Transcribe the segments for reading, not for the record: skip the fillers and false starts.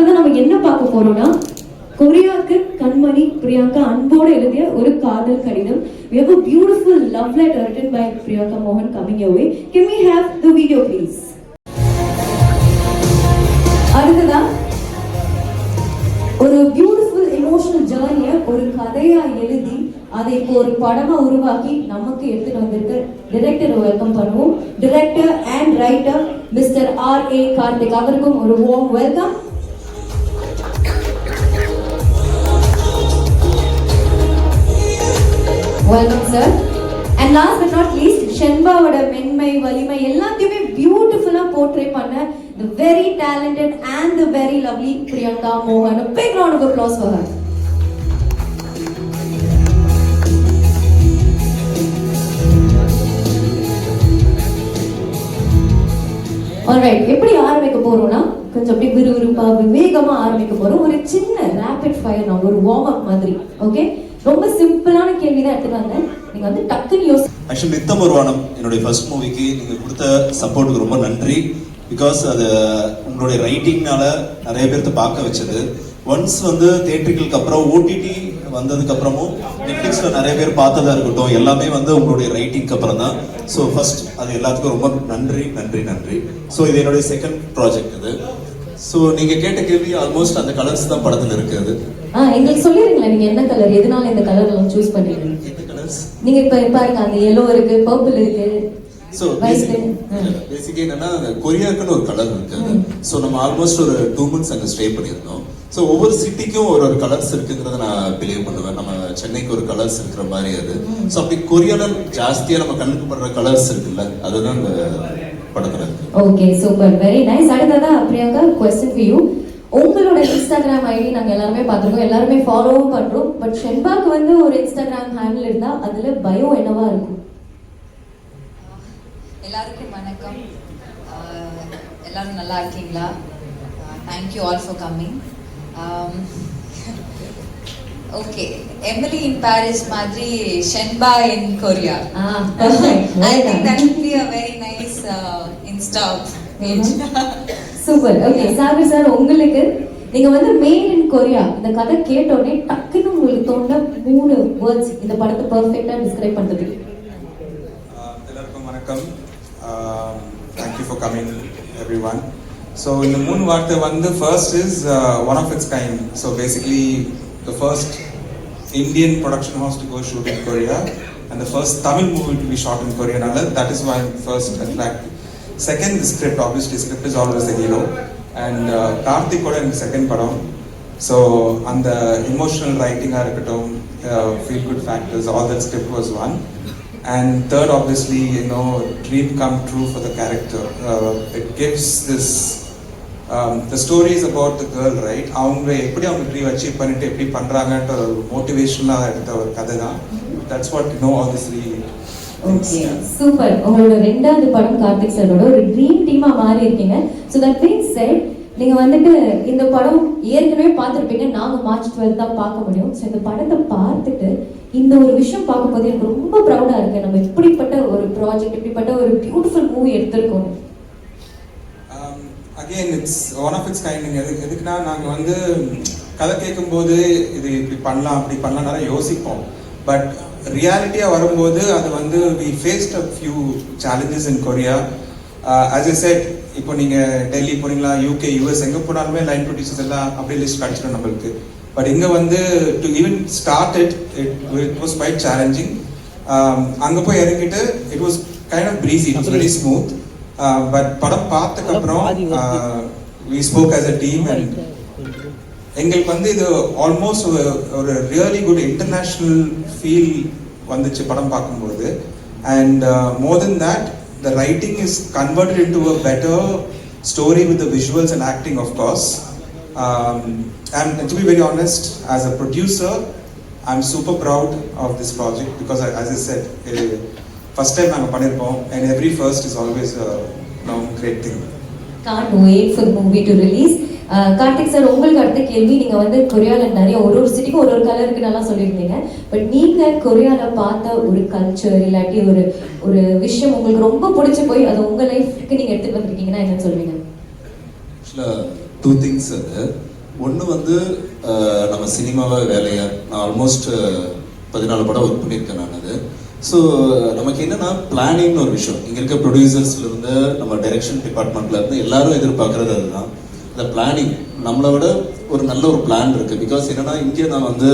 அடுத்ததான் நம்ம என்ன பார்க்க போறோம்னா கொரியாக்கு கண்மணி பிரியங்கா அன்போடு எழுதிய ஒரு காதல் கடிதம். We have a beautiful love letter written by Priyanka Mohan coming your way. Can we have the video please? அடுத்ததா ஒரு பியூட்டிஃபுல் எமோஷனல் ஜர்னியை ஒரு கதையா எழுதி அதை இப்போ ஒரு படமா உருவாக்கி நமக்கு எடுத்துட்டு வந்திருக்க டைரக்டரை வெல்கம் பண்ணுவோம். Director and writer mister R.A. Karthik, அவருக்கும் ஒரு warm welcome. Welcome sir. And last but not least, ஷென்பாவோட மென்மை வலிமை எல்லாத்தையுமே பியூட்டிஃபுல்லா போர்ட்ரே பண்ண the very talented and the very lovely Priyanka Mohan. A big round of applause for her. Alright, எப்படி ஆரம்பிக்க போறோம்னா கொஞ்சம் அப்படியே விறுவிறுப்பா விவேகமா ஆரம்பிக்க போறோம். ஒரு சின்ன ரேபிட் ஃபயர் நான் ஒரு வார்ம் அப் மாதிரி. ஓகே, ரொம்ப சிம்பிளான கேள்வி தான் எடுத்துக்காங்க. நீங்க வந்து டக்குன்னு ஆக்சுவலி நித்தம் ஒரு வானம் என்னுடைய ஃபர்ஸ்ட் மூவிக்கு நீங்க கொடுத்த சப்போர்ட்டுக்கு ரொம்ப நன்றி. பிகாஸ் அது உங்களுடைய ரைட்டிங்னால நிறைய பேர்த்த பார்க்க வச்சது. ஒன்ஸ் வந்து தியேட்டர்களுக்கு அப்புறம் ஓடிடி வந்ததுக்கு அப்புறமும் நெட்ஃபிளிக்ஸ்ல நிறைய பேர் பார்த்ததா இருக்கட்டும், எல்லாமே வந்து உங்களுடைய ரைட்டிங்க்கு அப்புறம் தான். ஸோ ஃபர்ஸ்ட் அது எல்லாத்துக்கும் ரொம்ப நன்றி நன்றி நன்றி. ஸோ இது என்னுடைய செகண்ட் ப்ராஜெக்ட் இது. ஸோ நீங்க கேட்ட கேள்வி ஆல்மோஸ்ட் அந்த கலர்ஸ் தான் படத்துல இருக்குது. எங்களுக்கு சொல்லிடுங்களா நீங்க என்ன கலர், எதனால இந்த கலர் எல்லாம் சூஸ் பண்ணீங்க? எந்த கலர்ஸ் நீங்க இப்ப பாருங்க, அந்த yellow இருக்கு, பர்பிள் இருக்கு. ஸோ பேசிக்கலி என்னன்னா கொரியாக்குன்னு ஒரு கலர் இருக்கு. ஸோ நம்ம ஆல்மோஸ்ட் ஒரு 2 months அங்கே ஸ்டே பண்ணியிருந்தோம். ஸோ ஒவ்வொரு சிட்டிக்கும் ஒரு ஒரு கலர்ஸ் இருக்குங்கிறத நான் பிலீவ் பண்ணுவேன். நம்ம சென்னைக்கு ஒரு கலர்ஸ் இருக்கிற மாதிரி அது. ஸோ அப்படி கொரியால ஜாஸ்தியா நம்ம கண்ணுக்கு படுற கலர்ஸ் இருக்குல்ல, அதுதான் இந்த படத்துல இருக்கு. Okay, super, very nice. அடுத்ததா பிரியங்கா, क्वेश्चन ஃபார் யூ. உங்களோட இன்ஸ்டாகிராம் ஐடி நாங்க எல்லாருமே பார்த்துருக்கோம், எல்லாருமே ஃபாலோவும் பண்றோம். பட் ஷென்பாக்கு வந்து ஒரு இன்ஸ்டாகிராம் ஹேண்டில் இருந்தா அதுல பயோ என்னவா இருக்கும்? எல்லாருக்கும் வணக்கம். எல்லாரும் நல்லா இருக்கீங்களா? Thank you all for coming. Okay, Emily in Paris மாதிரி Shenba in Korea. I think that will be a very nice Insta page. Super. Okay, Sagar sir, உங்களுக்கு நீங்க வந்து மேட் இன் கொரியா இந்த கதை கேட்டோடனே டக்குன்னு உங்களுக்கு தோன்ற 3 வேர்ட்ஸ் இந்த படத்தை பெர்ஃபெக்ட்டா டிஸ்கிரைப் பண்றதுக்கு. எல்லாருக்கும் வணக்கம். Thank you for coming everyone. So in the moon vaartha vandu first is one of its kind. So basically the first Indian production house to go shoot in Korea and the first Tamil movie to be shot in Korea. That is why I'm first attracted. Second, the script, obviously script is always the hero, and Karthik oda in the second padam. So on the emotional writing irukattum, feel good factors, all that script was one. And third, obviously, dream come true for the character. It gives this the story is about the girl, right? அவங்க எப்படி அவங்க dream achieve பண்ணிட்டு எப்படி பண்றாங்கன்ற ஒரு மோட்டிவேஷனலா எடுத்த ஒரு கதை தான். That's what all this really. Okay, super. உங்களோட ரெண்டாவது படம் கார்த்திக் சாரோட ஒரு ட்ரீம் டீமா மாறி இருக்கீங்க. ஸோ தட் மீன்ஸ் செட் நீங்க வந்துட்டு இந்த படம் ஏற்கனவே பார்த்துருப்பீங்க, நாங்க மார்ச் 12 தான் பார்க்க முடியும். ஸோ இந்த படத்தை பார்த்துட்டு இந்த ஒரு விஷயம் பார்க்கும்போது எனக்கு ரொம்ப ப்ரௌடா இருக்கு, நம்ம இப்படிப்பட்ட ஒரு ப்ராஜெக்ட், இப்படிப்பட்ட ஒரு பியூட்டிஃபுல் மூவி எடுத்திருக்கோம். Again it's one of its kind. எதுக்குன்னா நாங்கள் வந்து கதை கேட்கும்போது இது இப்படி பண்ணலாம் அப்படி பண்ணலாம் நிறைய யோசிப்போம். பட் ரியாலிட்டியாக வரும்போது அது வந்து we faced a few challenges in Korea. As I said, இப்போ நீங்கள் டெல்லி போனீங்களா, யூகே, யூஎஸ் எங்கே போனாலுமே லைன் ப்ரொடியூசர்ஸ் எல்லாம் அப்படியே லிஸ்ட் கிடச்சிடும் நம்மளுக்கு. பட் இங்கே வந்து to even start it was quite challenging. அங்கே போய் இறங்கிட்டு it was kind of breezy, it was very smooth. But படம் பார்த்ததுக்கப்புறம் we spoke as a team and எங்களுக்கு வந்து இது ஆல்மோஸ்ட் ஒரு ரியலி குட் இன்டர்நேஷ்னல் ஃபீல் வந்துச்சு படம் பார்க்கும்போது. And more than that, the writing is converted into a better story with the visuals and acting of course. And to be very honest, as a producer, I'm super proud of this project because as I said, first time I'm பண்ணிருப்போம் and every first is always a great thing. Can't wait for the movie to release. Karthik sir, உங்களுக்கு அடுத்த கேள்வி. நீங்க வந்து கொரியால நிறைய ஒரு சிட்டிக்கு ஒரு கலருக்கு நல்லா சொல்லியிருந்தீங்க. பட் நீங்க கொரியால பார்த்த ஒரு கல்ச்சர் இல்லாட்டி ஒரு விஷயம் உங்களுக்கு ரொம்ப பிடிச்சு போய் அது உங்க லைஃப்க்கு நீங்க எடுத்துட்டு வந்திருக்கீங்கன்னா என்ன சொல்லுவீங்க? Actually, 2 things. ஒன்று வந்து நம்ம சினிமாவை வேலையா நான் ஆல்மோஸ்ட் 14 படம் ஒர்க் பண்ணியிருக்கேன் நான் அது. ஸோ நமக்கு என்னன்னா பிளானிங்னு ஒரு விஷயம். இங்கே இருக்க ப்ரொடியூசர்ஸ்லேருந்து நம்ம டைரக்ஷன் டிபார்ட்மெண்ட்ல இருந்து எல்லாரும் எதிர்பார்க்கறது அதுதான். இந்த பிளானிங் நம்மளை விட ஒரு நல்ல ஒரு பிளான் இருக்கு. பிகாஸ் என்னன்னா இங்கே நான் வந்து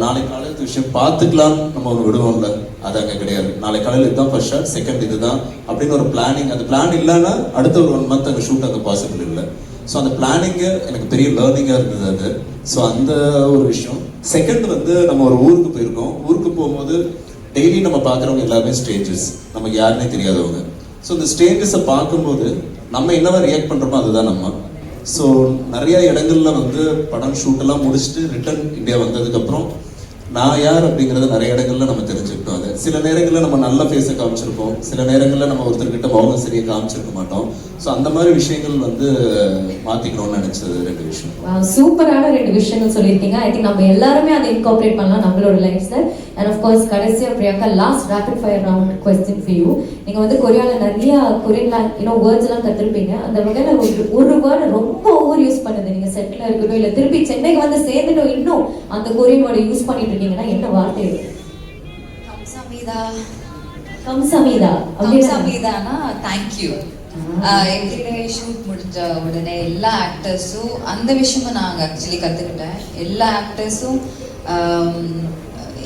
நாளை காலையில் விஷயம் பார்த்துக்கலான்னு நம்ம ஒன்று விடுவோம்ல, அது அங்கே கிடையாது. நாளை காலையில் இதுதான் ஃபர்ஸ்ட் ஷாட், செகண்ட் இதுதான் அப்படின்னு ஒரு பிளானிங். அந்த பிளான் இல்லைன்னா அடுத்த ஒரு 1 month அங்கே ஷூட் அங்கே பாசிபிள் இல்லை. ஸோ அந்த பிளானிங்கு எனக்கு பெரிய லேர்னிங்காக இருந்தது அது. ஸோ அந்த ஒரு விஷயம். செகண்ட் வந்து நம்ம ஒரு ஊருக்கு போயிருக்கோம். ஊருக்கு போகும்போது டெய்லி நம்ம பார்க்குறவங்க எல்லாருமே ஸ்ட்ரேஞ்சர்ஸ், நமக்கு யாருன்னே தெரியாதவங்க. ஸோ இந்த ஸ்ட்ரேஞ்சர்ஸை பார்க்கும்போது நம்ம என்னவா ரியாக்ட் பண்ணுறோமோ அதுதான் நம்ம. ஸோ நிறைய இடங்கள்ல வந்து படம் ஷூட்டெல்லாம் முடிச்சுட்டு ரிட்டர்ன் இந்தியா வந்ததுக்கப்புறம் நான் யார் அப்படிங்கிறத நிறைய இடங்கள்ல நம்ம தெரிஞ்சுக்கிட்டோம். அது சில நேரங்களில் நம்ம நல்ல ஃபேஸை காமிச்சிருப்போம், சில நேரங்களில் நம்ம ஒருத்தர்கிட்ட மௌனம் சரியாக காமிச்சிருக்க மாட்டோம். ஸோ அந்த மாதிரி விஷயங்கள் வந்து மாற்றிக்கணும்னு நினச்சது 2 விஷயம். சூப்பரான 2 விஷயங்கள் சொல்லியிருக்கீங்க. ஐ திங்க் நம்ம எல்லாருமே அதை இன்கார்பரேட் பண்ணலாம் நம்மளோட லைஃப்ல. அண்ட் ஆஃப்கோர்ஸ் கடைசியாக Priyanka, last rapid fire round question for you. நீங்கள் வந்து கொரியாவில் நிறைய கொரியன் வேர்ட்ஸ் எல்லாம் கற்றுருப்பீங்க. அந்த வகையில் ஒரு வேர்டு ரொம்ப ஓவர் யூஸ் பண்ணுது நீங்கள் செட்டில் இருக்கட்டும், இல்லை திருப்பி சென்னைக்கு வந்து சேர்ந்துட்டோம் இன்னும் அந்த கொரியன் வேர்டை யூஸ் பண்ணிட்டு இருக்கீங்கன்னா என்ன வார்த்தை இது? கம்சமீதானா தேங்க்யூ. எவ்ரிடே ஷூட் முடிஞ்ச உடனே எல்லா ஆக்டர்ஸும் அந்த விஷயமும் நாங்கள் ஆக்சுவலி கற்றுக்கிட்டேன். எல்லா ஆக்டர்ஸும்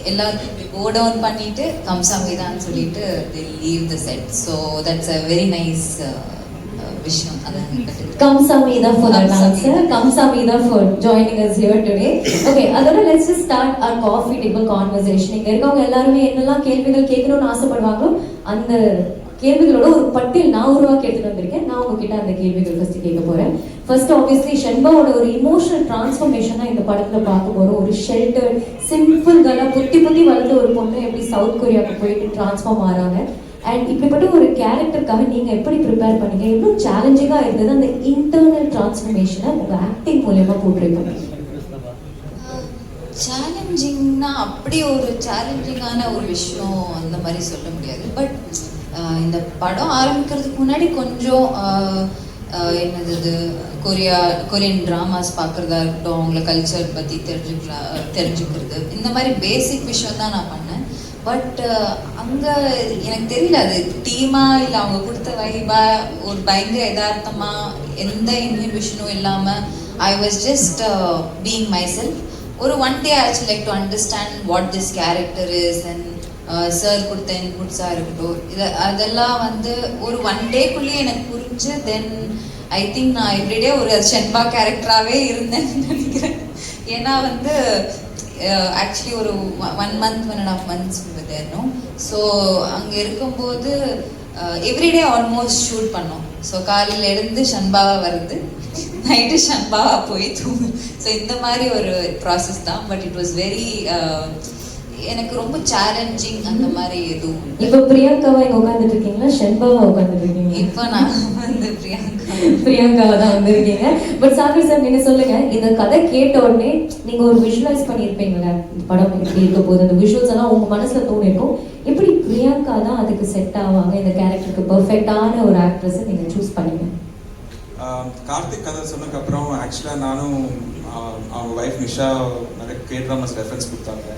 எல்லாருக்கும் இப்படி கோ டவுன் பண்ணிட்டு கம்சமீதான்னு சொல்லிட்டு they leave the set. So that's a very nice விஷயம். Kamsamida for that answer. Kamsamida for joining us here today. Okay, அதோட let's just start our coffee table conversation. இங்க இருக்கவங்க எல்லாருமே என்னெல்லாம் கேள்விகள் கேட்கணும்னு ஆசைப்படுவாங்களோ அந்த கேள்விகளோட ஒரு பட்டியல் நான் உருவாக்கி எடுத்துட்டு வந்திருக்கேன். நான் உங்ககிட்ட அந்த கேள்விகள் ஃபர்ஸ்ட் கேட்க போறேன். ஃபர்ஸ்ட் ஆப்வியஸ்லி ஷென்பாவோட ஒரு இமோஷனல் டிரான்ஸ்ஃபர்மேஷனா இந்த படத்துல பார்க்க போறோம். ஒரு ஷெல்டர் சிம்பிள் கேர்லா புத்தி வளர்ந்த ஒரு பொண்ணு எப்படி சவுத் கொரியாவுக்கு போயிட்டு டிரான்ஸ்ஃபார்ம் ஆறாங்க. அண்ட் இப்படிப்பட்ட ஒரு கேரக்டருக்காக நீங்க எப்படி ப்ரிப்பேர் பண்ணீங்க? எவ்வளோ சேலஞ்சிங்கா இருந்தது அந்த இன்டர்னல் டிரான்ஸ்ஃபர்மேஷனை உங்க ஆக்டிங் மூலமா போட்டிருக்கீங்க? சேலஞ்சிங்னா அப்படி ஒரு சேலஞ்சிங்கான ஒரு விஷயம் அந்த மாதிரி சொல்ல முடியாது. பட் இந்த படம் ஆரம்பிக்கிறதுக்கு முன்னாடி கொஞ்சம் என்னது கொரியன் ட்ராமாஸ் பார்க்குறதா இருக்கட்டும், அவங்கள கல்ச்சர் பற்றி தெரிஞ்சுக்கிறது, இந்த மாதிரி பேசிக் விஷயம் தான் நான் பண்ணேன். பட் அங்கே எனக்கு தெரியல அது டீமாக இல்லை அவங்க கொடுத்த வைபா ஒரு பயங்கர யதார்த்தமாக எந்த இன்ஹிபிஷனும் இல்லாமல் I was just being my self. ஒரு 1 day I actually like to understand what this character is and sir கொடுத்த இன்புட்ஸாக இருக்கட்டும், அதெல்லாம் வந்து ஒரு 1 dayக்குள்ளேயே எனக்கு புரிஞ்சு தென் ஐ திங்க் நான் எவ்ரிடே ஒரு ஷென்பா கேரக்டராகவே இருந்தேன்னு நினைக்கிறேன். ஏன்னா வந்து ஆக்சுவலி ஒரு 1 month 1.5 months தேர்னும். ஸோ அங்கே இருக்கும்போது எவ்ரிடே ஆல்மோஸ்ட் ஷூட் பண்ணோம். ஸோ காலையில் எழுந்து ஷண்பாவாக வருது, நைட்டு ஷண்பாவாக போய் தூங்கு. ஸோ இந்த மாதிரி ஒரு ப்ராசஸ் தான். பட் இட் வாஸ் வெரி எனக்கு ரொம்ப சேலஞ்சிங் அந்த மாதிரி எதுவும். இப்போ பிரியங்காவா இங்க உட்கார்ந்துட்டு இருக்கீங்களா, ஷென்பாவா உட்கார்ந்துட்டு இருக்கீங்க? இப்போ நான் வந்து பிரியங்காவா தான் வந்திருக்கீங்க. பட் சாகர் சார் நீங்க சொல்லுங்க, இந்த கதை கேட்ட உடனே நீங்க ஒரு விஷுவலைஸ் பண்ணியிருப்பீங்களா இந்த படம் எப்படி இருக்க போகுது, அந்த விஷுவல்ஸ் எல்லாம் உங்க மனசுல தோணி இருக்கும். எப்படி பிரியங்கா தான் அதுக்கு செட் ஆவாங்க, இந்த கேரக்டருக்கு பெர்ஃபெக்டான ஒரு ஆக்ட்ரஸ் நீங்க சூஸ் பண்ணீங்க? கார்த்திக் கதை சொன்னதுக்கு அப்புறம் ஆக்சுவலாக நானும் அவங்க ஒய்ஃப் நிஷா நிறைய கேட்ராமாஸ் ரெஃபரன்ஸ் கொடுத்தாங்க.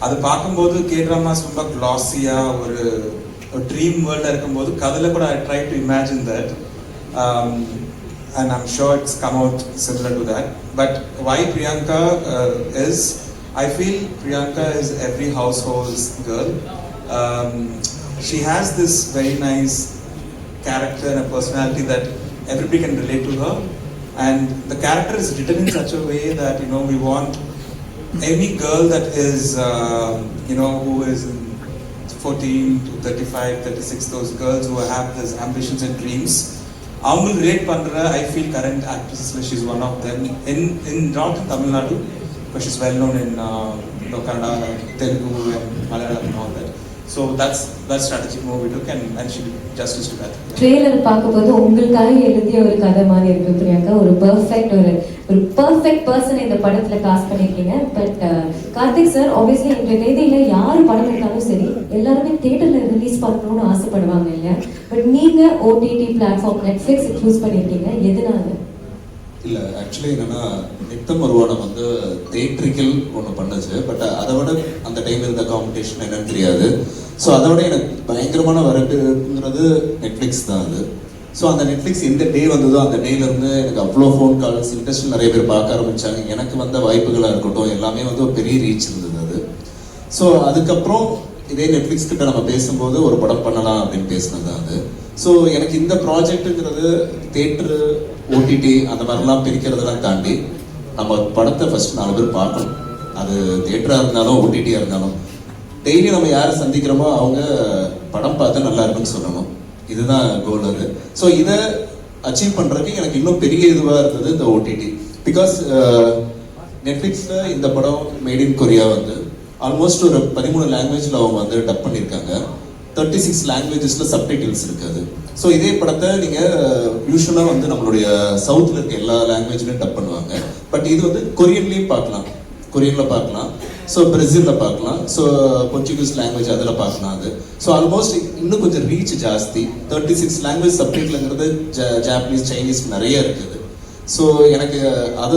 அது பார்க்கும்போது கேட்ராமாஸ் ரொம்ப க்ளாஸியாக ஒரு ட்ரீம் வேர்ல்டாக இருக்கும்போது கதையில் கூட I try to imagine that and I'm sure it's come out similar to that. But why Priyanka is, I feel Priyanka is every household's girl. She has this very nice character and a personality that everybody can relate to her, and the character is written in such a way that we want any girl that is who is 14 to 35 36, those girls who have these ambitions and dreams, அவங்களுக்கு relate பண்ணுற I feel current ஆக்ட்ரஸஸ்ல she is one of them in not in Tamil Nadu, but she's well known in Kannada, Telugu and Malayalam and all that. So that's strategic move we took, and she did justice to that. Trailer பார்க்கும்போது உங்களுக்காக எழுதிய ஒரு கதை மாதிரி இருக்கு பிரியங்கா. ஒரு perfect person இந்த படத்துல காஸ்ட் பண்ணிருக்கீங்க. பட் கார்த்திக் சார் ஆப்வியஸ்லி இந்த தேதியில யாரு படம் எடுத்தாலும் சரி எல்லாருமே தியேட்டர்ல ரிலீஸ் பண்ணணும்னு ஆசைப்படுவாங்க இல்லையா? பட் நீங்க ஓடிடி பிளாட்ஃபார்ம் நெட்ஃபிளிக்ஸ் சூஸ் பண்ணிருக்கீங்க, எதனால? இல்லை ஆக்சுவலி என்னன்னா நித்தம் ஒருவானம் வந்து தேட்ரிக்கல் ஒன்று பண்ணுச்சு. பட் அதை விட அந்த டைம் இருந்த காம்படிஷன் என்னன்னு தெரியாது. ஸோ அதை விட எனக்கு பயங்கரமான வரப்புங்கிறது நெட்ஃப்ளிக்ஸ் தான் அது. ஸோ அந்த நெட்ஃப்ளிக்ஸ் எந்த டே வந்ததோ அந்த டேலேருந்து எனக்கு அவ்வளோ ஃபோன் கால்ஸ், இண்டஸ்ட்ரியில் நிறைய பேர் பார்க்க ஆரம்பித்தாங்க. எனக்கு வந்த வாய்ப்புகளாக இருக்கட்டும் எல்லாமே வந்து ஒரு பெரிய ரீச் இருந்தது அது. ஸோ அதுக்கப்புறம் இதே நெட்ஃப்ளிக்ஸ் கிட்ட நம்ம பேசும்போது ஒரு படம் பண்ணலாம் அப்படின்னு பேசினது தான் அது. ஸோ எனக்கு இந்த ப்ராஜெக்ட்டுங்கிறது தேட்டரு, ஓடிடி அந்த மாதிரிலாம் பிரிக்கிறதெல்லாம் தாண்டி நம்ம படத்தை ஃபர்ஸ்ட் 4 பேர் பார்க்கணும். அது தேட்டராக இருந்தாலும் ஓடிடியாக இருந்தாலும் டெய்லி நம்ம யாரை சந்திக்கிறோமோ அவங்க படம் பார்த்தா நல்லா இருக்குன்னு சொல்லணும். இதுதான் கோல் அது. ஸோ இதை அச்சீவ் பண்ணுறதுக்கு எனக்கு இன்னும் பெரிய இதுவாக இருந்தது இந்த ஓடிடி. பிகாஸ் நெட்ஃப்ளிக்ஸில் இந்த படம் மேட் இன் கொரியா வந்து ஆல்மோஸ்ட் ஒரு 13 லாங்குவேஜில் அவங்க வந்து டப் பண்ணியிருக்காங்க. 36 லாங்குவேஜஸில் சப்டைட்டில்ஸ் இருக்காது. ஸோ இதே படத்தை நீங்கள் யூஸ்வலாக வந்து நம்மளுடைய சவுத்தில் இருக்க எல்லா லாங்குவேஜ்லையும் டப் பண்ணுவாங்க. பட் இது வந்து கொரியன்லேயும் பார்க்கலாம், கொரியனில் பார்க்கலாம், ஸோ பிரேசிலில் பார்க்கலாம், ஸோ போர்ச்சுகீஸ் லாங்குவேஜ் அதில் பார்க்கலாம் அது. ஸோ ஆல்மோஸ்ட் இன்னும் கொஞ்சம் ரீச் ஜாஸ்தி. 36 லாங்குவேஜ் சப்டைட்டில்ங்கிறது ஜாப்பனீஸ், சைனீஸ் நிறைய இருக்குது. ஸோ எனக்கு அது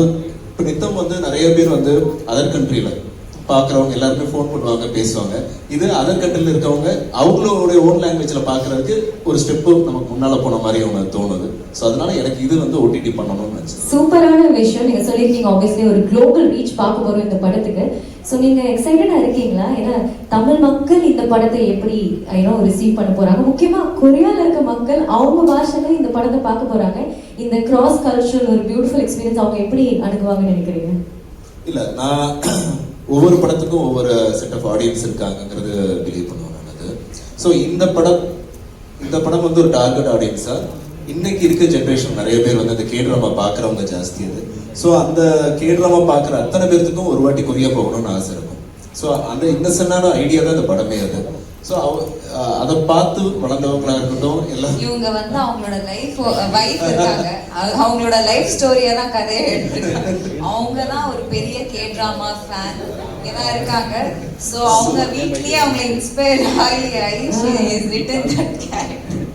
இப்போ நித்தம் வந்து நிறைய பேர் வந்து அதர் கண்ட்ரியில் பார்க்குறவங்க எல்லாருமே ஃபோன் பண்ணுவாங்க, பேசுவாங்க. இது அதர் கண்ட்ரியில் இருக்கவங்க அவங்களுடைய ஓன் லாங்குவேஜில் பார்க்குறதுக்கு ஒரு ஸ்டெப்பு நமக்கு முன்னால் போன மாதிரி அவங்க தோணுது. ஸோ அதனால எனக்கு இது வந்து ஓடிடி பண்ணணும்னு நினச்சேன். சூப்பரான விஷயம் நீங்கள் சொல்லியிருக்கீங்க. ஆப்வியஸ்லி ஒரு குளோபல் ரீச் பார்க்க போகிறோம் இந்த படத்துக்கு. ஸோ நீங்கள் எக்ஸைட்டடாக இருக்கீங்களா? ஏன்னா தமிழ் மக்கள் இந்த படத்தை எப்படி ரிசீவ் பண்ண போகிறாங்க, முக்கியமாக கொரியாவில் இருக்க மக்கள் அவங்க பாஷையில் இந்த படத்தை பார்க்க போகிறாங்க. இந்த கிராஸ் கல்ச்சரல் ஒரு பியூட்டிஃபுல் எக்ஸ்பீரியன்ஸ் அவங்க எப்படி அணுகுவாங்கன்னு நினைக்கிறீங்க? இல்லை, நான் ஒவ்வொரு படத்துக்கும் ஒவ்வொரு செட் ஆஃப் ஆடியன்ஸ் இருக்காங்கிறது பிலீவ் பண்ணுவேன் நான் அது. ஸோ இந்த படம் வந்து ஒரு டார்கெட் ஆடியன்ஸாக இன்னைக்கு இருக்க ஜென்ரேஷன் நிறைய பேர் வந்து அந்த கேட்ராமா பார்க்குறவங்க ஜாஸ்தி அது. ஸோ அந்த கேட்ராமா பார்க்குற அத்தனை பேர்த்துக்கும் ஒரு வாட்டி கொரியா போகணும்னு ஆசை இருக்கும். ஸோ அந்த இன்னசென்டான ஐடியா தான் இந்த படமே அது. ஸோ அதை பார்த்து வளர்ந்தவங்களாக இருக்கட்டும் எல்லாம் இவங்க வந்து அவங்களோட வைஃப் இருக்காங்க, அவங்களோட லைஃப் ஸ்டோரியா தான் கதையை எடுத்துருக்காங்க. அவங்க தான் ஒரு பெரிய K-drama ஃபேன் எல்லாம் இருக்காங்க. ஸோ அவங்க வீட்லயே அவங்க இன்ஸ்பயர் ஆகி ரிட்டன் தட் கேரக்டர்.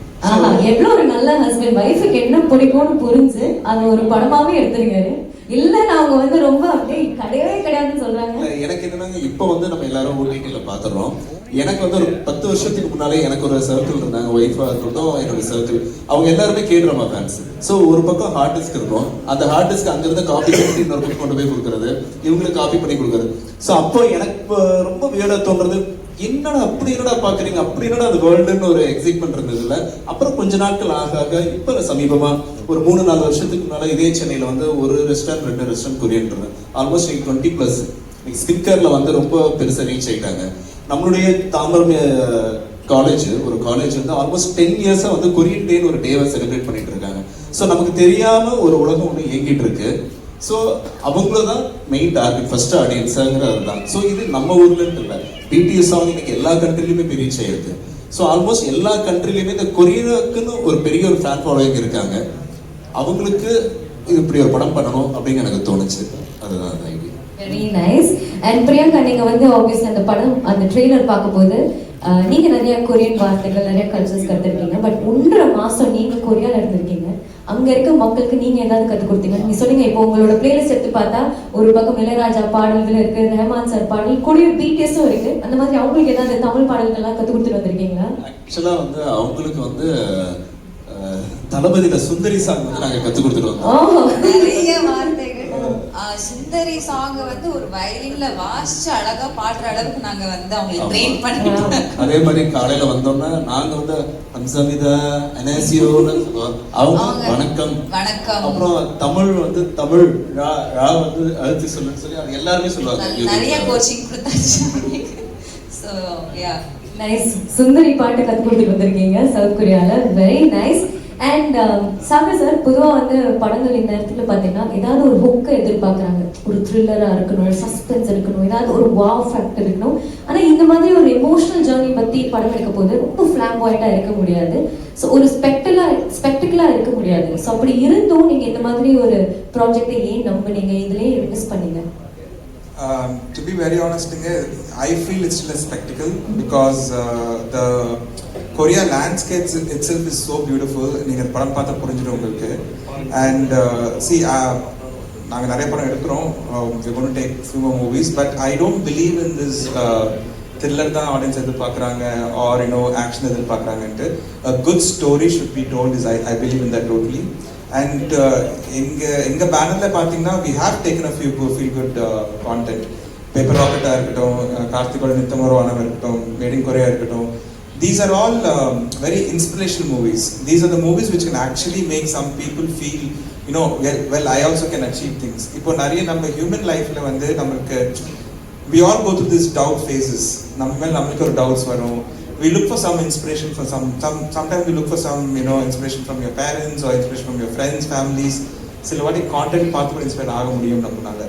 எவ்வளோ ஒரு நல்ல ஹஸ்பண்ட், வைஃபுக்கு என்ன பிடிக்கும்னு புரிஞ்சு அதை ஒரு படமாவே எடுத்திருக்காரு. இல்லைன்னு அவங்க வந்து ரொம்ப அப்படியே கிடையவே கிடையாதுன்னு சொல்றாங்க. எனக்கு என்னன்னா இப்போ வந்து நம்ம எல்லாரும் ஓடிடில பாத்துறோம். எனக்கு வந்து ஒரு 10 வருஷத்துக்கு முன்னாலே எனக்கு ஒரு சர்க்கிள் இருந்தாங்க, ஒய்ஃபா இருக்கட்டும் என்னோட சர்க்கிள், அவங்க எல்லாருமே K-drama ஃபேன்ஸ். ஸோ ஒரு பக்கம் ஹார்ட் டிஸ்க் இருக்கும், அந்த ஹார்ட் டிஸ்க் அங்கிருந்து காப்பி பண்ணி இன்னொரு பக்கம் கொண்டு போய் கொடுக்குறது, இவங்களுக்கு காப்பி பண்ணி கொடுக்குறது. ஸோ அப்போ எனக்கு ரொம்ப வியர்டா தோன்றது, என்னடா அப்படி என்னடா பாக்குறீங்க, அப்படி என்னடா அது வேர்ல்டுன்னு ஒரு எக்ஸைட்மெண்ட் இருந்ததுல. அப்புறம் கொஞ்ச நாட்கள் ஆக இப்ப சமீபமா ஒரு 3-4 வருஷத்துக்கு முன்னால இதே சென்னையில வந்து ஒரு ரெஸ்டாரண்ட் 2 ரெஸ்டாரண்ட் கொரியன் ஆல்மோஸ்ட் 20+ ஸ்பிக்கர்ல வந்து ரொம்ப பெருசா ரீச் ஆயிட்டாங்க. நம்மளுடைய தாம்பரம் ஒரு காலேஜ் வந்து ஆல்மோஸ்ட் 10 இயர்ஸா வந்து கொரியன் டேன்னு ஒரு டேவை செலிப்ரேட் பண்ணிட்டு இருக்காங்க. ஸோ நமக்கு தெரியாம ஒரு உலகம் ஒன்று இயங்கிட்டு இருக்கு. ஸோ அவங்கள தான் மெயின் டார்கெட், ஃபர்ஸ்ட் ஆடியன்ஸுங்கிறது தான். ஸோ இது நம்ம ஊர்ல இல்லை, BTS சாங் இன்னைக்கு எல்லா கண்ட்ரிலையுமே பெரிய ரீச் ஆயிருக்கு. ஸோ ஆல்மோஸ்ட் எல்லா கண்ட்ரிலையுமே இந்த கொரியனுக்குன்னு ஒரு பெரிய ஒரு ஃபேன் ஃபாலோயிங் இருக்காங்க. அவங்களுக்கு இது இப்படி ஒரு படம் பண்ணணும் அப்படின்னு எனக்கு தோணுச்சு. அதுதான் அந்த idea. Very nice. And Priyanka, நீங்க வந்து ஆப்வியஸ்லி அந்த படம் அந்த ட்ரெய்லர் பார்க்கும்போது நீங்க நிறைய கொரியன் வார்த்தைகள் நிறைய கல்ச்சர்ஸ் கற்றுருக்கீங்க. பட் 1.5 மாசம் நீங்க கொரியால இருந்திருக்கீங்க. அங்க இருக்க மக்களுக்கு நீங்க ஏதாவது கற்றுக் கொடுத்தீங்க? நீங்க சொல்லுங்க, இப்போ உங்களோட பிளேலிஸ்ட் எடுத்து பார்த்தா ஒரு பக்கம் இளையராஜா பாடல்கள் இருக்கு, ரஹ்மான் சார் பாடல் கூட BTSம் இருக்கு. அந்த மாதிரி அவங்களுக்கு ஏதாவது தமிழ் பாடல்கள்லாம் கற்றுக் கொடுத்துட்டு வந்திருக்கீங்களா? ஆக்சுவலா வந்து அவங்களுக்கு வந்து தளபதியில சுந்தரி சாங் வந்து நாங்க கற்றுக் கொடுத்துட்டு வந்தோம். நிறைய வார்த்தைகள் சுந்தரி சாங் வந்து ஒரு வயலின்ல வாசிச்சு அழகா பாடுற அளவுக்கு நாங்க வந்து அவங்களை ட்ரெயின் பண்ணிட்டோம். அதே மாதிரி காலையில வந்தோம்னா நாங்க வந்து அம்சமிதா அனேசியோன்னு சொல்லுவோம், அவங்க வணக்கம் வணக்கம். அப்புறம் தமிழ் வந்து தமிழ் ரா வந்து அழுத்தி சொல்லுன்னு சொல்லி அது எல்லாருமே சொல்லுவாங்க. நிறைய கோச்சிங் கொடுத்தாச்சு. So yeah nice. சுந்தரி பாட்டு கற்றுக் கொடுத்துட்டு வந்திருக்கீங்க சவுத் கொரியால. Very nice. And Sagar sir, பொதுவாக வந்து படங்கள் இந்த இடத்துல பார்த்தீங்கன்னா ஏதாவது ஒரு ஹுக்கை எதிர்பார்க்குறாங்க, ஒரு த்ரில்லராக இருக்கணும், ஒரு சஸ்பென்ஸ் இருக்கணும், ஏதாவது ஒரு வாவ் ஃபேக்டர் இருக்கணும். ஆனால் இந்த மாதிரி ஒரு எமோஷனல் ஜேர்னி பற்றி படம் எடுக்க போது ரொம்ப ஃப்ளாம்பாயிண்டாக இருக்க முடியாது. ஸோ ஒரு ஸ்பெக்டிக்கலாக இருக்க முடியாது. ஸோ அப்படி இருந்தும் நீங்கள் இந்த மாதிரி ஒரு ப்ராஜெக்டை ஏன் நம்பினீங்க, இதுலேயே இன்வெஸ்ட் பண்ணீங்க? To be very honest, I feel it's still a spectacle because the Korea landscapes itself is so beautiful. நீங்க படம் பார்த்தா புரிஞ்சிடும் உங்களுக்கு. அண்ட் சி நாங்கள் நிறைய படம் எடுக்கிறோம், we're going to take few more movies, but I don't believe in this thriller தான் ஆடியன்ஸ் எதிர்பார்க்குறாங்க ஆர் ஆக்ஷன் எதிர்பார்க்குறாங்கன்ட்டு. a good story should be told is I believe in that totally. And எங்கள் பேனரில் பார்த்தீங்கன்னா we have taken a few feel good content. Paper ராக்கெட்டாக இருக்கட்டும், கார்த்திகோட நித்தமரோ ஆனவ இருக்கட்டும், மேட் இன் கொரியா இருக்கட்டும், these are all very inspirational movies. These are the movies which can actually make some people feel well I also can achieve things. இப்போ நிறைய நம்ம ஹியூமன் லைஃப்ல வந்து நம்மளுக்கு we all go through these doubt phases. நம்மளுக்கு ஒரு doubts வரும். We look for some inspiration from sometimes we look for some inspiration from your parents or inspiration from your friends, families. சில வாட்டி content பார்த்து கூட inspire ஆக முடியும் நம்மளால.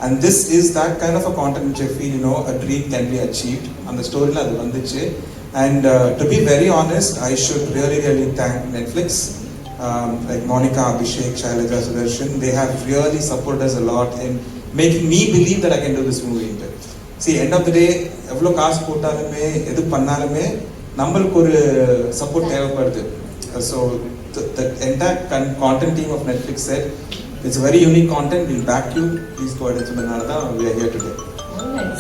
And this is that kind of a content which I feel a dream can be achieved. அந்த ஸ்டோரியில அது வந்துச்சு. And to be very honest, I should really thank Netflix, like Monica, Abhishek, Shailaja, Sudarshan. They have really supported us a lot in making me believe that I can do this movie. See, end of the day, எவ்வளோ காசு போட்டாலுமே எது பண்ணாலுமே நம்மளுக்கு ஒரு support தேவைப்படுது. So the entire content team of Netflix said it's a very unique content, we'll back you, please go ahead and சொன்னதுனால தான் we are here today.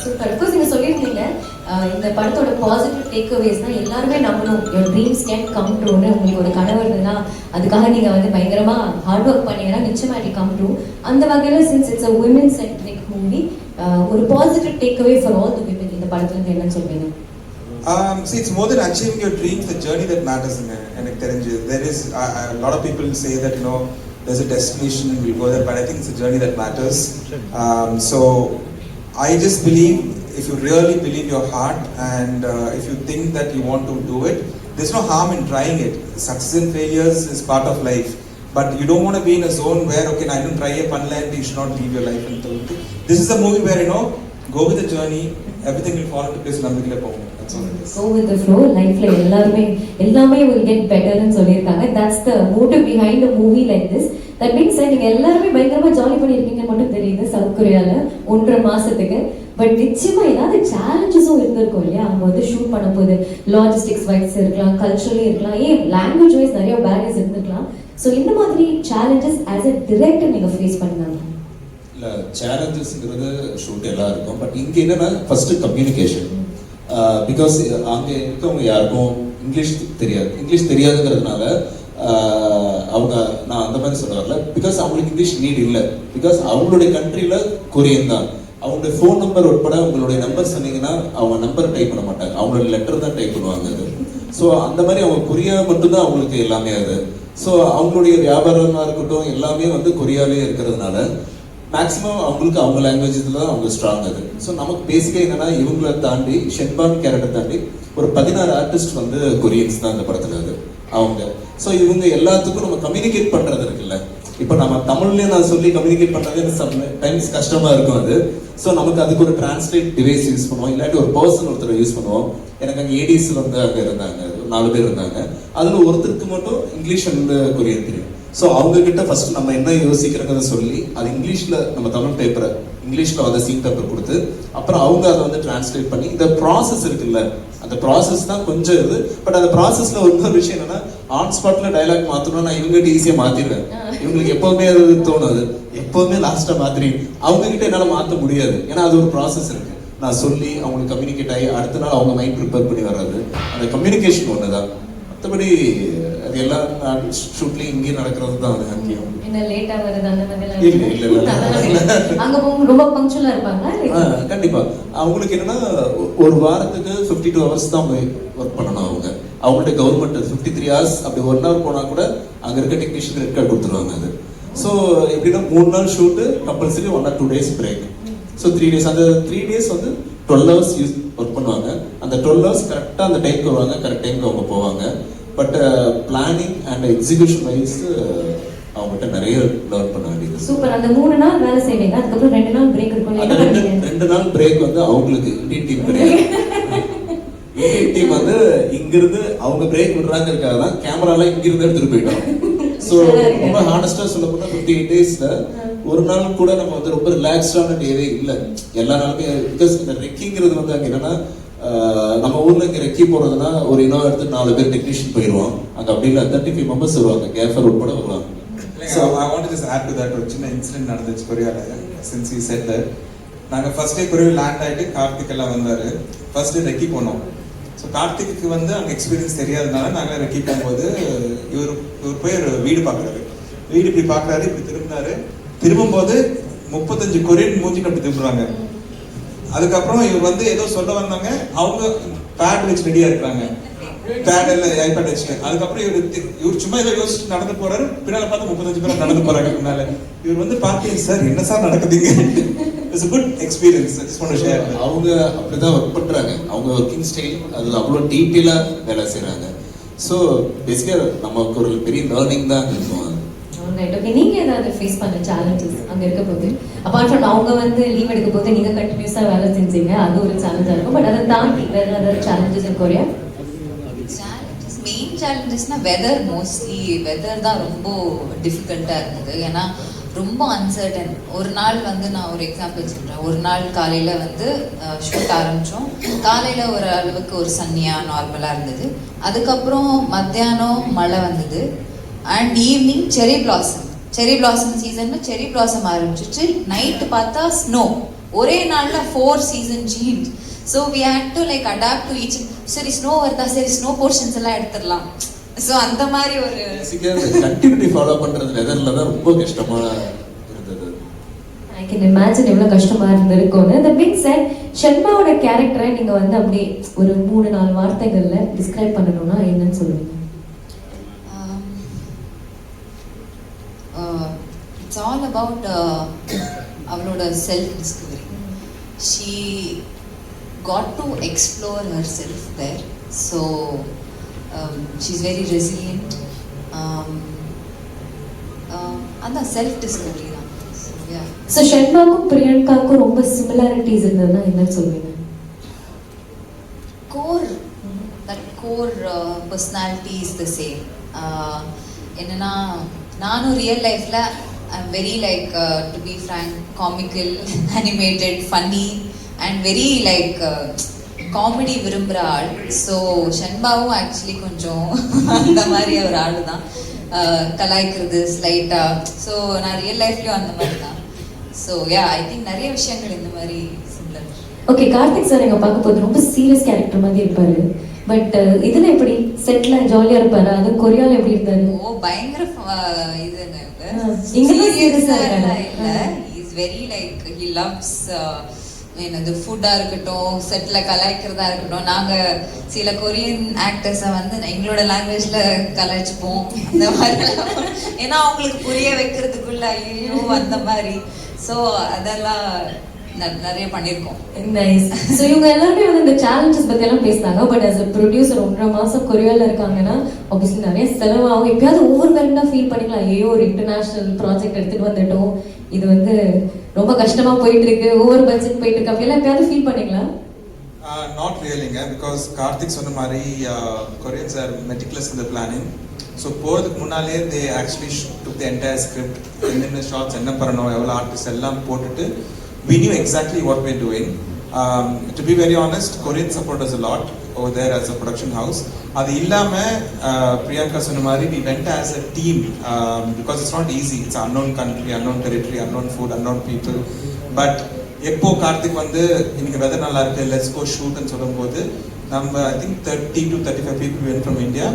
Super. Of course நீங்க சொல்லியிருந்தீங்க இந்த படத்தோட பாசிட்டிவ் டேக் அவேஸ் தான் எல்லாருமே நம்பணும், யுவர் ட்ரீம்ஸ் கேன் கம் ட்ரூன்னு. உங்களுக்கு ஒரு கனவு இருந்ததுன்னா அதுக்காக நீங்க வந்து பயங்கரமா ஹார்ட் ஒர்க் பண்ணீங்கன்னா நிச்சயமா இட் கம் ட்ரூ. அந்த வகையில since it's a women centric movie, ஒரு positive take away for all the women இந்த படத்துல இருந்து என்ன சொல்வீங்க? See, it's more than achieving your dreams, the journey that matters. எனக்கு தெரிஞ்சு there is a lot of people say that there's a destination and we'll go there, but I think it's a journey that matters. So I just believe if you really believe your heart and if you think that you want to do it, there's no harm in trying it. Success and failures is part of life, but you don't want to be in a zone where okay I don't try a panla and you should not leave your life and this is a movie where go with the journey, everything will fall into place. நம்பிக்கையில போங்க. That's all it is. Go with the flow. லைஃப்ல எல்லாமே will get better ன்னு சொல்லிருக்காங்க. That's the motive behind a movie like this. That means நீங்க எல்லாரும் பயங்கரமா jolly பண்ணிருக்கீங்கன்னு மட்டும் தெரியுது சவுத் கொரியால 1.5 மாசத்துக்கு. பட் நிச்சயமா ஏதாவது சேலஞ்சஸும் இருந்திருக்கும் இல்லையா? அவங்க வந்து ஷூட் பண்ணும்போது லாஜிஸ்டிக்ஸ் வைஸ் இருக்கலாம், கல்ச்சரலி இருக்கலாம், லாங்குவேஜ் வைஸ் நிறைய பேரியர்ஸ் இருந்திருக்கலாம். ஸோ இந்த மாதிரி சேலஞ்சஸ் ஆஸ் எ டிரெக்டர் நீங்க ஃபேஸ் பண்ணாங்க? இல்லை, சேலஞ்சஸ்ங்கிறது ஷூட் எல்லாம் இருக்கும். பட் இங்கே என்னன்னா ஃபர்ஸ்ட் கம்யூனிகேஷன். பிகாஸ் அங்கே இருக்கவங்க யாருக்கும் இங்கிலீஷ் தெரியாதுங்கிறதுனால அவங்க நான் அந்த மாதிரி சொல்ல வரல. பிகாஸ் அவங்களுக்கு இங்கிலீஷ் நீட் இல்லை. பிகாஸ் அவங்களுடைய கண்ட்ரியில் கொரியன் தான். அவங்களுடைய ஃபோன் நம்பர் உட்பட உங்களுடைய நம்பர் சொன்னீங்கன்னா அவங்க நம்பர் டைப் பண்ண மாட்டாங்க, அவங்களோட லெட்டர் தான் டைப் பண்ணுவாங்க அது. ஸோ அந்த மாதிரி அவங்க கொரியா மட்டும்தான் அவங்களுக்கு எல்லாமே அது. ஸோ அவங்களுடைய வியாபாரமாக இருக்கட்டும் எல்லாமே வந்து கொரியாலே இருக்கிறதுனால மேக்ஸிமம் அவங்களுக்கு அவங்க லாங்குவேஜில் தான் அவங்க ஸ்ட்ராங் அது. ஸோ நமக்கு பேசிக்காக என்னன்னா இவங்களை தாண்டி ஷென்பான் கேரக்டர் தாண்டி ஒரு 16 ஆர்டிஸ்ட் வந்து கொரியன்ஸ் தான் அந்த படத்தில் அது அவங்க. ஸோ இவங்க எல்லாத்துக்கும் நம்ம கம்யூனிகேட் பண்ணுறது இருக்குல்ல. இப்போ நம்ம தமிழ்லேயே நான் சொல்லி கம்யூனிகேட் பண்ணுறது டைம்ஸ் கஷ்டமாக இருக்கும் அது. ஸோ நமக்கு அதுக்கு ஒரு டிரான்ஸ்லேட் டிவைஸ் யூஸ் பண்ணுவோம், இல்லாட்டி ஒரு பர்சன் ஒருத்தர் யூஸ் பண்ணுவோம். எனக்கு அங்கே ஏடிஎஸ் வந்து அங்கே இருந்தாங்க, 4 பேர் இருந்தாங்க. அதில் ஒருத்தருக்கு மட்டும் இங்கிலீஷ் அண்ட் கொரியன் தெரியும். ஸோ அவங்க கிட்ட ஃபர்ஸ்ட் நம்ம என்ன யோசிக்கிறத சொல்லி அது இங்கிலீஷில் நம்ம தமிழ் பேப்பரை இங்கிலீஷில் வந்து சீன் பேப்பர் கொடுத்து அப்புறம் அவங்க அதை வந்து டிரான்ஸ்லேட் பண்ணி இந்த ப்ராசஸ் இருக்குல்ல, அந்த ப்ராசஸ் தான் கொஞ்சம் இது. பட் அந்த ப்ராசஸ்ல ஒரு விஷயம் என்னன்னா ஆன் ஸ்பாட்ல டயலாக் மாத்தணும்னா நான் இவங்ககிட்ட ஈஸியா மாத்திடுவேன். இவங்களுக்கு எப்பவுமே அது தோணுது, எப்பவுமே லாஸ்டா மாத்திரி அவங்க கிட்ட என்னால மாத்த முடியாது. ஏன்னா அது ஒரு ப்ராசஸ் இருக்கு. நான் சொல்லி அவங்களுக்கு கம்யூனிகேட் ஆகி அடுத்த நாள் அவங்க மைண்ட் ப்ரிப்பேர் பண்ணி வர்றது, அந்த கம்யூனிகேஷன் ஒண்ணுதான். மற்றபடி அது எல்லா ஷூட்லயும் இங்கேயும் நடக்கிறது தான் அது முக்கியம். என்ன லேட்டா வருது அந்த மாதிரி அங்க போகும் ரொம்ப பங்க்சுவலா இருப்பாங்க. கண்டிப்பா அவங்களுக்கு என்னன்னா ஒரு வாரத்துக்கு 52 hours தான் அவங்க ஒர்க் பண்ணணும். அவங்கள்ட்ட கவர்மெண்ட் 53 hours அப்படி 1 hour போனா கூட அங்க இருக்க டெக்னீஷியன் ரெட் கார்டு கொடுத்துருவாங்க அது. ஸோ எப்படின்னா 3 நாள் shoot compulsory 1 or 2 days break. So 3 days, அந்த 3 days வந்து 12 hours ஒர்க் பண்ணுவாங்க. அந்த 12 hours கரெக்டாக அந்த டைம்க்கு வருவாங்க, கரெக்ட் டைம்க்கு அவங்க போவாங்க. But planning and execution wise அவங்ககிட்ட நிறைய லேர்ன் பண்ண வேண்டியது. சூப்பர். அந்த 3 நாள் வேலை செய்வீங்க, அதுக்கப்புறம் 2 நாள் பிரேக் இருக்கும். அந்த 2 நாள் பிரேக் வந்து அவங்களுக்கு இந்தியன் டீம் கிடையாது. இந்தியன் டீம் வந்து இங்கிருந்து அவங்க பிரேக் விடுறாங்கிறதுக்காக தான் கேமராலாம் இங்கிருந்து எடுத்துட்டு போயிட்டோம். ஸோ ரொம்ப ஹானஸ்டா சொல்ல போனா 58 daysல ஒரு நாள் கூட நம்ம வந்து ரொம்ப ரிலாக்ஸ்டான டேவே இல்லை. எல்லா நாளுமே பிகாஸ் இந்த ரெக்கிங்கிறது வந்து அங்கே என்னன்னா நம்ம ஊர்ல இங்கே ரெக்கி போறதுன்னா ஒரு இனோ எடுத்து 4 பேர் டெக்னீஷியன் போயிடுவோம். அங்கே அப்படி இல்லை, 35 members வருவாங்க, கேஃபர் உட்பட வருவாங்க. So I want to just add to that ஒரு சின்ன இன்சிடென்ட் நடந்துச்சு கொரியால. Since you said that, நாங்க ஃபர்ஸ்ட் டே கொரியா லேண்ட் ஆயிட்டு கார்த்திக் எல்லாம் வந்தாரு. ஃபர்ஸ்ட் டே ரெக்கி போனோம். ஸோ கார்த்திக்கு வந்து அங்கே எக்ஸ்பீரியன்ஸ் தெரியாதனால நாங்கள் ரெக்கி போகும்போது இவர் போய் ஒரு வீடு பார்க்குறாரு. வீடு இப்படி பார்க்குறாரு, இப்படி திரும்பினாரு. திரும்பும்போது 35 கொரியன் மூஞ்சிக்கு அப்படி திரும்புறாங்க. அதுக்கப்புறம் இவர் வந்து ஏதோ சொல்ல வந்தாங்க, அவங்க பேட் வச்சு ரெடியா இருக்கிறாங்க. பேட் எல்லாம் ஐபேட் வச்சுட்டு அதுக்கப்புறம் இவர் சும்மா ஏதோ யோசிச்சு நடந்து போறாரு. பின்னால பார்த்து 35 பேர் நடந்து போறாங்க பின்னால. இவர் வந்து பார்த்து சார் என்ன சார் நடக்குதுங்க. It's a good experience. I just want to share. அவங்க அப்படிதான் ஒர்க் பண்றாங்க. அவங்க ஒர்க்கிங் ஸ்டைல் அது அவ்வளோ டீட்டெயிலா வேலை செய்யறாங்க. ஸோ பேசிக்கா நமக்கு ஒரு பெரிய லேர்னிங் தான் இருக்கும். ஓகே, நீங்க ஏதாவது ஃபேஸ் பண்ண சேலஞ்சஸ் அங்க இருக்க போது அபார்ட் ஃப்ரம் அவங்க வந்து லீவ் எடுக்க போது நீங்க கண்டினியூஸா வேலை செஞ்சீங்க, அது ஒரு சேலஞ்சா இருக்கும். பட் அதை தாண்டி வேற ஏதாவது challenges in Korea? Challenges main சேலஞ்சஸ்னா வெதர், மோஸ்ட்லி வெதர் தான் ரொம்ப டிஃபிகல்ட்டாக இருந்தது. ஏன்னா ரொம்ப அன்சர்டன். ஒரு நாள் வந்து நான் ஒரு எக்ஸாம்பிள் சொல்கிறேன். ஒரு நாள் காலையில் வந்து ஷூட் ஆரம்பித்தோம். காலையில் ஒரு அளவுக்கு ஒரு சன்னியாக நார்மலாக இருந்தது. அதுக்கப்புறம் மத்தியானம் மழை வந்தது. And evening cherry blossom season cherry blossom ஆரம்பிச்சிச்சு. நைட்டு பார்த்தா ஸ்னோ. ஒரே நாளில் 4 season change. So we had to like adapt to each. சரி ஸ்னோ வருதா, சரி ஸ்னோ போர்ஷன்ஸ் எல்லாம் எடுத்துடலாம். ஸோ அந்த மாதிரி ஒரு கண்டினியூட்டி ஃபாலோ பண்றது வெதர்ல தான் ரொம்ப கஷ்டமா இருந்தது. ஐ கேன் இமேஜின் எவ்வளவு கஷ்டமா இருந்திருக்கும்னு. தி பிங் செட் ஷர்மாவோட கேரக்டரை நீங்க வந்து அப்படியே ஒரு 3-4 வார்த்தைகள்ல டிஸ்கிரைப் பண்ணணும்னா என்னன்னு சொல்லுவீங்க? இட்ஸ் ஆல் அபவுட் அவளோட self discovery. She got to explore herself there. So she's very resilient. அந்த செல்ஃப் டிஸ்கவரி தான். ஸோ ஷர்மாவுக்கும் பிரியங்காவுக்கும் ரொம்ப சிமிலாரிட்டிஸ் இருந்ததுன்னா என்னன்னு சொல்லுவீங்க? Core personality is the same. என்னன்னா நானும் ரியல் லைஃப்ல I am very like to be frank comical, animated, funny and very like comedy விரும்புகிற ஆள். ஸோ ஷண்பாவும் ஆக்சுவலி கொஞ்சம் அந்த மாதிரி ஒரு ஆள் தான். கலாய்க்கிறது ஸ்லைட்டாக. ஸோ நான் ரியல் லைஃப்லேயும் அந்த மாதிரி தான். ஸோ ஐ திங்க் நிறைய விஷயங்கள் இந்த மாதிரி சிமிலர். ஓகே, கார்த்திக் சார் எங்க பார்க்க போது ரொம்ப சீரியஸ் கேரக்டர் மாதிரி இருப்பாரு. பட் இதுல எப்படி செட்ல ஜாலியா இருப்பாரு? அது கொரியால எப்படி இருந்தாரு? ஓ பயங்கர இதுங்க. Is very like he loves என்னது ஃபுட்டாக இருக்கட்டும், செட்டில் கலாய்க்கிறதா இருக்கட்டும். நாங்கள் சில கொரியன் ஆக்டர்ஸை வந்து எங்களோட லாங்குவேஜில் கலாய்ச்சிப்போம் அந்த மாதிரி. ஏன்னா அவங்களுக்கு புரிய வைக்கிறதுக்குள்ள ஐயோ அந்த மாதிரி. ஸோ அதெல்லாம் நிறைய பண்ணியிருக்கோம். நைஸ். ஸோ இவங்க எல்லாருமே வந்து இந்த சேலஞ்சஸ் பற்றி எல்லாம் பேசினாங்க. பட் ஆஸ் அ ப்ரொடியூசர் 1.5 மாதம் கொரியாவில் இருக்காங்கன்னா ஆப்வியஸ்லி நிறைய செலவாகும். எப்பயாவது ஓவர்வெல்ம்டாக ஃபீல் பண்ணிக்கலாம், ஐயோ ஒரு இன்டர்நேஷ்னல் ப்ராஜெக்ட் எடுத்துகிட்டு வந்துட்டோம், இது வந்து ரொம்ப கஷ்டமா போயிட்டு இருக்கு, ஓவர் பட்ஜெட் போயிட்டு இருக்கு, அப்படியெல்லாம் எப்பயாவது ஃபீல் பண்ணீங்களா? நாட் ரியலிங்க. பிகாஸ் கார்த்திக் சொன்ன மாதிரி Koreans are meticulous in the planning. So போகிறதுக்கு முன்னாலே they actually took the entire script, என்னென்ன ஷார்ட்ஸ் என்ன பண்ணணும், எவ்வளோ ஆர்டிஸ்ட் எல்லாம் போட்டுட்டு we knew exactly what we're doing. To be very honest, Korean support us a lot over there as a production house. அது இல்லாம பிரியங்கா சொன்ன மாதிரி we went as a team because it's not easy. It's unknown country, unknown territory, unknown food, unknown people. But எப்போ கார்த்திக் வந்து இன்னைக்கு weather நல்லா இருக்கு, let's go shoot ன்னு சொல்லும்போது நம்ம I think 30 to 35 people went from India.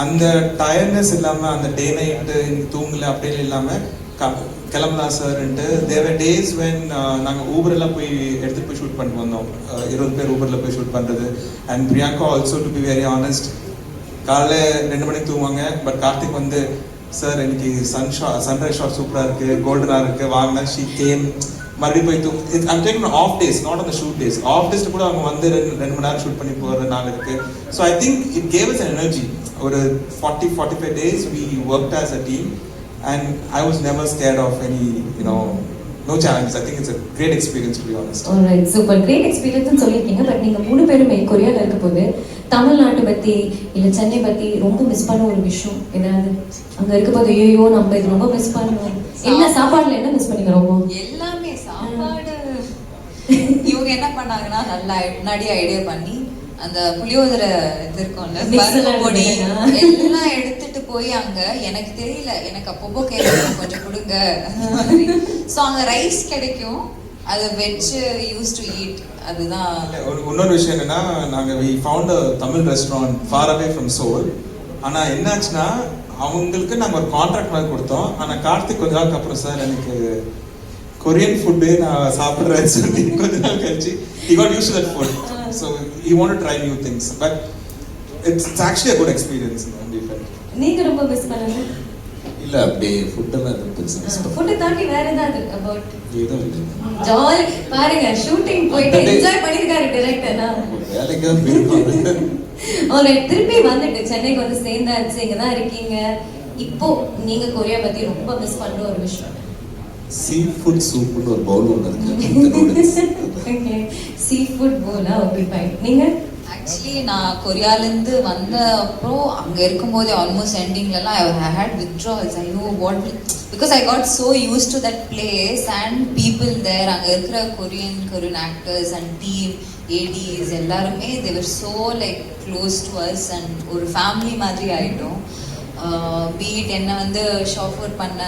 அந்த டயர்ட்னஸ் இல்லாம, அந்த டே நைட் தூங்கல அப்படியே இல்லாம கிளம்பலாம் சார்ன்ட்டு. தேவர் டேஸ் வென் நாங்கள் ஊபரெல்லாம் போய் எடுத்துகிட்டு போய் ஷூட் பண்ணிட்டு வந்தோம். 20 பேர் ஊபரில் போய் ஷூட் பண்ணுறது. And Priyanka also to be very honest, காலையில் 2 மணிக்கு தூங்குவாங்க. பட் கார்த்திக் வந்து சார் இன்னைக்கு சன்ரைஸ் ஷாட் சூப்பராக இருக்குது, கோல்டனாக இருக்குது வாங்கினா ஷீ கேம். மறுபடியும் போய் தூங்கு. I'm taking off days, not on the shoot days. Off days கூட அவங்க வந்து 2 மணி நேரம் ஷூட் பண்ணி போகிற நாள் இருக்குது. So I think it gave us an energy. ஒரு 40-45 days we worked as a team. And I was never scared of any, no challenges. I think it's a great experience, to be honest. Alright, super great experience னு சொல்லிருக்கீங்க. But நீங்க 3 பேருமே கொரியால இருக்க போது தமிழ்நாட்டு பத்தி இல்ல சென்னை பத்தி ரொம்ப மிஸ் பண்ண ஒரு விஷயம் ஏதாவது அங்க இருக்க போது ஐயோ நம்ம இது ரொம்ப மிஸ் பண்ணுவோம், என்ன சாப்பாடுல என்ன மிஸ் பண்ணீங்க? ரொம்ப எல்லாமே சாப்பாடு. இவங்க என்ன பண்ணாங்கன்னா நல்லா முன்னாடி ஐடியா பண்ணி அந்த புளியோதரை இது இருக்கும்ல, பருப்பு பொடி எல்லாம் எடுத்துட்டு போய் அங்க எனக்கு தெரியல, எனக்கு அப்பப்போ கேட்கணும் கொஞ்சம் கொடுங்க ஸோ அங்க ரைஸ் கிடைக்கும், அதை வச்சு யூஸ் டு ஈட். அதுதான். இன்னொரு விஷயம் என்னன்னா, நாங்க we found a Tamil restaurant far away from Seoul. ஆனா என்னாச்சுன்னா அவங்களுக்கு நாங்க ஒரு கான்ட்ராக்ட் மாதிரி கொடுத்தோம். ஆனா கார்த்திக் கொஞ்ச நாளுக்கு அப்புறம் சார் எனக்கு கொரியன் ஃபுட்டு நான் சாப்பிட்றேன்னு சொல்லி கொஞ்ச நாள் கழிச்சு he got used to that food, so he wanted to try new things, but it's actually a good experience. நீங்க ரொம்ப மிஸ் பண்ணுங்க இல்ல அப்படியே ஃபுட்டெல்லாம் எதுவும் பெருசு ஃபுட்டை தாண்டி வேற ஏதாவது அபவுட் எதுவும் இல்லை. ஜாலி பாருங்க, ஷூட்டிங் போயிட்டு என்ஜாய் பண்ணிருக்காரு டைரக்டர்னா. வேலைக்காக போயிருக்கோம். ஒரு திருப்பி வந்துட்டு சென்னைக்கு வந்து சேர்ந்தாச்சு, இங்க தான் இருக்கீங்க. இப்போ நீங்க கொரியா பத்தி ரொம்ப மிஸ் பண்ற ஒரு விஷயம்? சீ ஃபுட் சூப்னு ஒரு பவுல் ஒன்று இருக்கு. சீ ஃபுட் பவுலா? Okay fine. நீங்க? ஆக்சுவலி நான் கொரியாலேருந்து வந்த அப்புறம் அங்கே இருக்கும்போது ஆல்மோஸ்ட் எண்டிங்லலாம் I hate withdrawals. I know what, because I got so used to that place and people there. அங்கே இருக்கிற கொரியன் ஆக்டர்ஸ் அண்ட் டீம் ஏடிஸ் எல்லாருமே they were so like close to us and ஒரு ஃபேமிலி மாதிரி ஆகிட்டோம். பீட் என்னை வந்து ஷாஃபர் பண்ண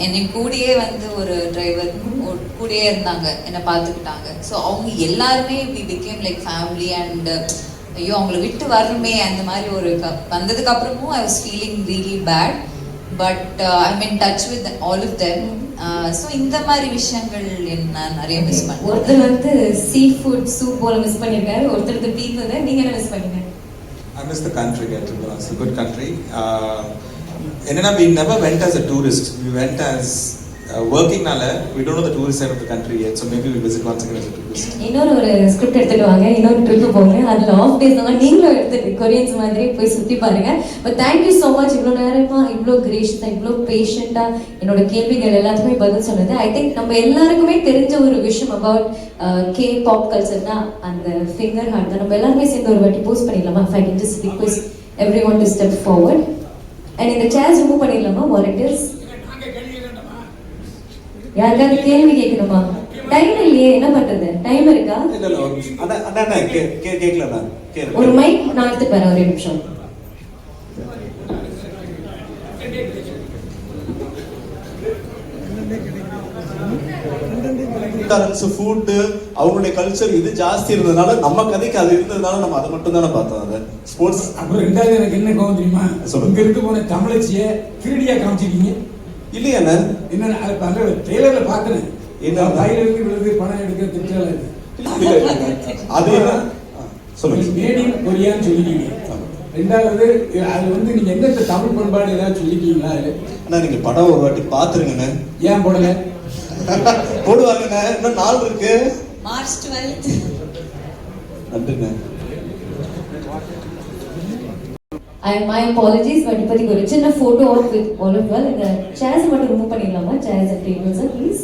என்னை கூடயே வந்து ஒரு டிரைவர் கூடயே இருந்தாங்க, என்னை பார்த்துக்கிட்டாங்க. ஸோ அவங்க எல்லாருமே we became like family and ஐயோ அவங்கள விட்டு வரணுமே அந்த மாதிரி ஒரு வந்ததுக்கு அப்புறமும் I was feeling really bad, but I mean touch with all of them. So இந்த மாதிரி விஷயங்கள் நான் நிறைய மிஸ் பண்ணேன். ஒருத்தர் வந்து சீ ஃபுட் சூப் போல மிஸ் பண்ணிருக்காரு, ஒருத்தர் பீப்புள். நீங்க என்ன மிஸ் பண்ணீங்க? I miss the country, it's a good country. Enna we never went as a tourist. We went as working nala. We don't know the tourist side of the country yet, so maybe we visit once again as a tourist. இன்னொரு ஒரு script எடுத்துட்டு வாங்க, இன்னொரு trip போங்க. அதுல of days தான் நீங்களும் எடுத்துட்டு கொரியன்ஸ் மாதிரி போய் சுத்தி பாருங்க. பட் தேங்க்யூ ஸோ மச், இவ்வளோ நேரமா இவ்வளோ கிரேஷியஸா இவ்வளோ பேஷண்டா என்னோட கேள்விகள் எல்லாத்துக்குமே பதில் சொன்னது. ஐ திங்க் நம்ம எல்லாருக்குமே தெரிஞ்ச ஒரு விஷயம் அபவுட் கே பாப் கல்ச்சர்னா அந்த ஃபிங்கர் ஹார்ட் தான். நம்ம எல்லாருமே சேர்ந்து ஒரு வாட்டி போஸ்ட் பண்ணிடலாமா? If I can just request every one to step forward and இந்த சேர்ஸ் ரிமூவ் பண்ணிடலாமா? வாலண்டியர்ஸ் யாருக்காவது கேள்வி கேட்கணுமா? டைம் இல்லையே, என்ன பண்றது? டைம் இருக்கா? ஒரு மைக் நான் எடுத்துட்டு வரேன், ஒரு நிமிஷம். ஃபுட் அவங்களுடைய கல்ச்சர் இது ஜாஸ்தி இருந்ததுனால நம்ம கதைக்கு அது இருந்ததுனால நம்ம அதை மட்டும் தானே பார்த்தோம். அது ஸ்போர்ட்ஸ். அப்புறம் ரெண்டாவது எனக்கு என்ன கோவம் தெரியுமா? இங்க இருக்க போன தமிழச்சிய கிரீடியா காமிச்சிருக்கீங்க இல்லையா? என்ன ட்ரெய்லர்ல பார்த்தேன். என்ன கையில இருந்து விழுது பணம் எடுக்க திட்டால அது சொல்லுங்க. மேட் இன் கொரியான்னு சொல்லிட்டீங்க. ரெண்டாவது அது வந்து நீங்க என்ன தமிழ் பண்பாடு ஏதாவது சொல்லிட்டீங்களா? அண்ணா நீங்க படம் ஒரு வாட்டி பாத்துருங்கண்ணே. ஏன் போடல? போடுவாங்கண்ணே, இன்னும் நாள் இருக்கு. March 12th. நன்றிண்ணே. My apologies, but இப்போதைக்கு ஒரு சின்ன photo out with all of you. இந்த chairs மட்டும் remove பண்ணிடலாமா? Chairs and tables, please.